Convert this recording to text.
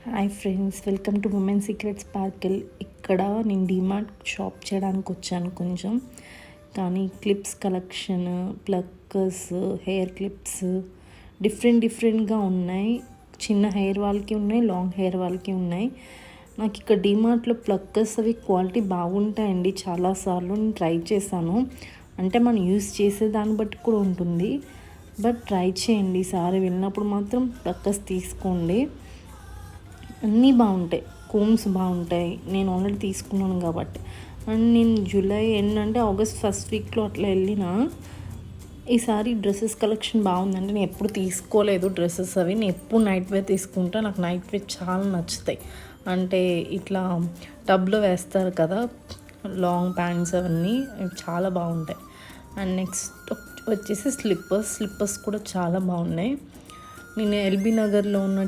Hi friends, welcome to women secret sparkle. ఇక్కడ నేను DMart shop చేయడానికి వచ్చాను కొంచెం. కానీ clips collection, pluckers, hair clips డిఫరెంట్గా ఉన్నాయి. చిన్న హెయిర్ వాళ్ళకి ఉన్నాయి, లాంగ్ హెయిర్ వాళ్ళకి ఉన్నాయి. నాకు ఇక్కడ డీమార్ట్లో ప్లక్కర్స్ అవి క్వాలిటీ బాగుంటాయండి. చాలాసార్లు నేను ట్రై చేశాను. అంటే మనం యూస్ చేసే దాన్ని బట్టి కూడా ఉంటుంది. బట్ ట్రై చేయండి, ఈసారి వెళ్ళినప్పుడు మాత్రం ప్లక్కర్స్ తీసుకోండి. అన్నీ బాగుంటాయి, కోమ్స్ బాగుంటాయి. నేను ఆల్రెడీ తీసుకున్నాను కాబట్టి. అండ్ నేను జూలై ఎండ్ అంటే ఆగస్ట్ ఫస్ట్ వీక్లో అట్లా వెళ్ళిన. ఈసారి డ్రెస్సెస్ కలెక్షన్ బాగుందంటే నేను ఎప్పుడు తీసుకోలేదు డ్రెస్సెస్ అవి. నేను ఎప్పుడు నైట్ వేర్ తీసుకుంటా. నాకు నైట్ వేర్ చాలా నచ్చుతాయి. అంటే ఇట్లా టబ్లో వేస్తారు కదా, లాంగ్ ప్యాంట్స్ అవన్నీ చాలా బాగుంటాయి. అండ్ నెక్స్ట్ వచ్చేసి స్లిప్పర్స్ కూడా చాలా బాగున్నాయి. నేను ఎల్బీ నగర్లో ఉన్న